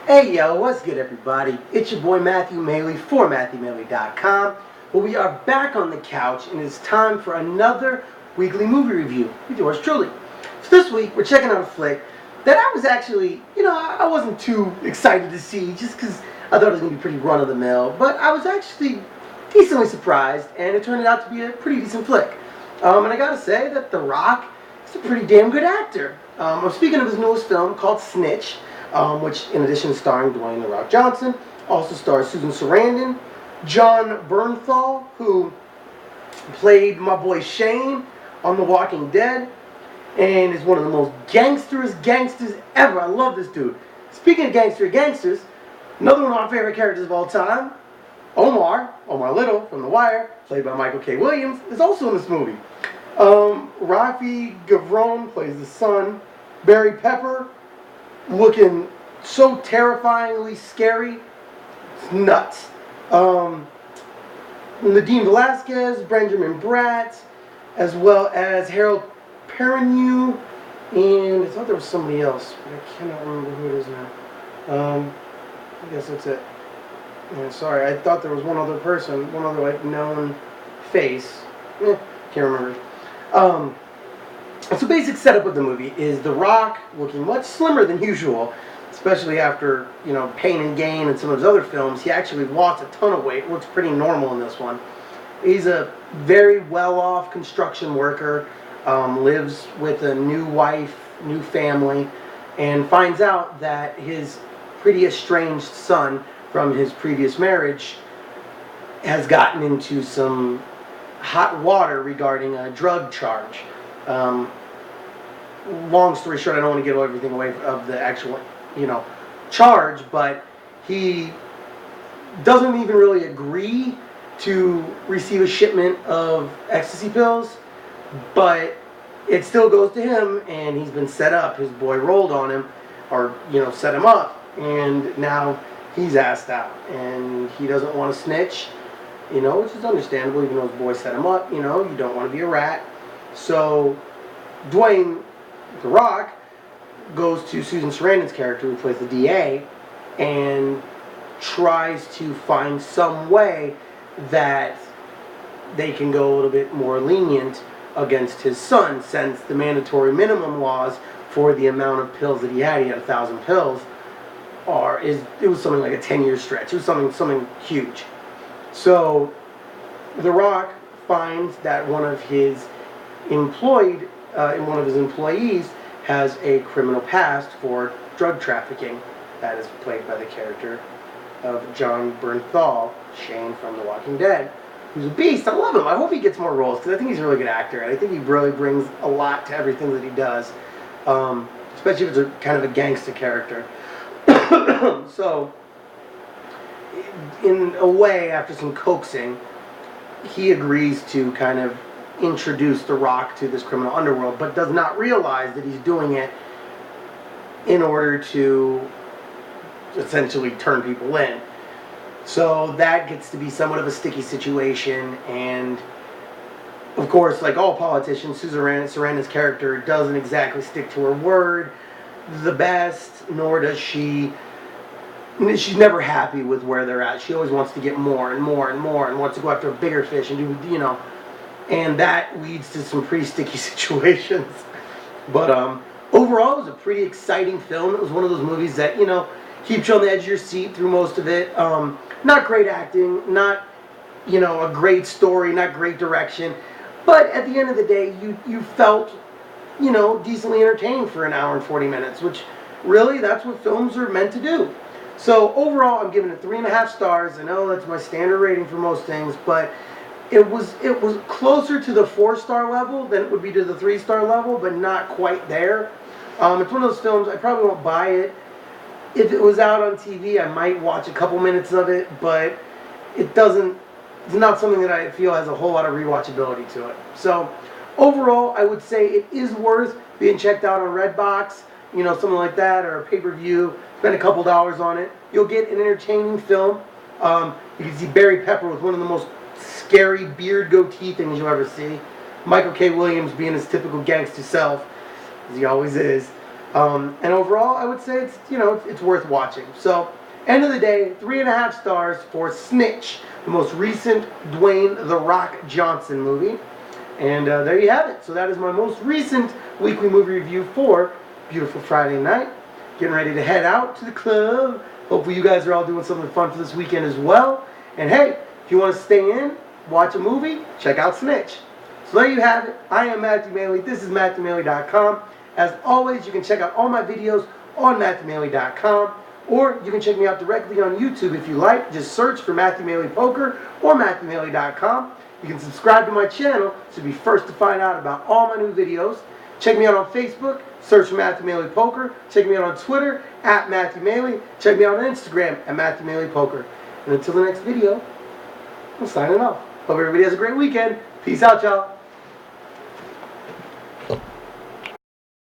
Hey yo, what's good everybody? It's your boy Matthew Maley for MatthewMaley.com. Well, we are back on the couch and it's time for another weekly movie review with yours truly. So this week we're checking out a flick that I was actually, I wasn't too excited to see just because I thought it was going to be pretty run-of-the-mill, but I was actually decently surprised and it turned out to be a pretty decent flick. And I gotta say that The Rock is a pretty damn good actor. I'm speaking of his newest film called Snitch, which, in addition to starring Dwayne "The Rock" Johnson, also stars Susan Sarandon, John Bernthal, who played my boy Shane on The Walking Dead, and is one of the most gangsters ever. I love this dude. Speaking of gangsters, another one of my favorite characters of all time, Omar Little from The Wire, played by Michael K. Williams, is also in this movie. Rafi Gavron plays the son. Barry Pepper, looking so terrifyingly scary, it's nuts. Nadine Velazquez Benjamin Bratt, as well as Harold Perrineau, and I thought there was somebody else, but I cannot remember who it is now. I guess that's it. Yeah, sorry, I thought there was one other person, one other like known face. Can't remember. So basic setup of the movie is The Rock looking much slimmer than usual, especially after, Pain and Gain and some of his other films. He actually lost a ton of weight, looks pretty normal in this one. He's a very well-off construction worker, lives with a new wife, new family, and finds out that his pretty estranged son from his previous marriage has gotten into some hot water regarding a drug charge. Long story short, I don't want to give everything away of the actual, charge, but he doesn't even really agree to receive a shipment of ecstasy pills, but it still goes to him, and he's been set up. His boy rolled on him, or, set him up, and now he's asked out, and he doesn't want to snitch, which is understandable, even though his boy set him up. You don't want to be a rat. So Dwayne "The Rock" goes to Susan Sarandon's character, who plays the DA, and tries to find some way that they can go a little bit more lenient against his son, since the mandatory minimum laws for the amount of pills that he had 1,000 pills, it was something like a 10-year stretch. It was something huge. So The Rock finds that one of his employees has a criminal past for drug trafficking. That is played by the character of John Bernthal, Shane from The Walking Dead, who's a beast. I love him. I hope he gets more roles, because I think he's a really good actor, and I think he really brings a lot to everything that he does, especially if it's a kind of a gangster character. So, in a way, after some coaxing, he agrees to kind of introduce The Rock to this criminal underworld, but does not realize that he's doing it in order to essentially turn people in. So that gets to be somewhat of a sticky situation, and of course, like all politicians, Susan Sarandon's character doesn't exactly stick to her word the best, nor does she. She's never happy with where they're at. She always wants to get more and more and more, and wants to go after a bigger fish and do, and that leads to some pretty sticky situations. But overall, it was a pretty exciting film. It was one of those movies that, keeps you on the edge of your seat through most of it. Not great acting, not, a great story, not great direction. But at the end of the day, you felt, decently entertained for an hour and 40 minutes, which really, that's what films are meant to do. So overall, I'm giving it 3.5 stars. I know that's my standard rating for most things, but it was closer to the 4-star level than it would be to the 3-star level, but not quite there. It's one of those films, I probably won't buy it. If it was out on TV, I might watch a couple minutes of it, but it's not something that I feel has a whole lot of rewatchability to it. So overall, I would say it is worth being checked out on Redbox, something like that, or a pay-per-view. Spend a couple dollars on it. You'll get an entertaining film. You can see Barry Pepper with one of the most scary beard goatee things you'll ever see. Michael K. Williams being his typical gangster self, as he always is. And overall, I would say it's, you know, it's worth watching. So, end of the day, 3.5 stars for Snitch, the most recent Dwayne "The Rock" Johnson movie. And there you have it. So that is my most recent weekly movie review for beautiful Friday night. Getting ready to head out to the club. Hopefully you guys are all doing something fun for this weekend as well. And hey, if you want to stay in, watch a movie, check out Snitch. So there you have it. I am Matthew Maley. This is MatthewMaley.com. As always, you can check out all my videos on MatthewMaley.com. Or you can check me out directly on YouTube if you like. Just search for MatthewMaleyPoker or MatthewMaley.com. You can subscribe to my channel to be first to find out about all my new videos. Check me out on Facebook. Search for MatthewMaleyPoker. Check me out on Twitter at MatthewMaley. Check me out on Instagram at MatthewMaleyPoker. And until the next video, I'm signing off. Hope everybody has a great weekend. Peace out, y'all.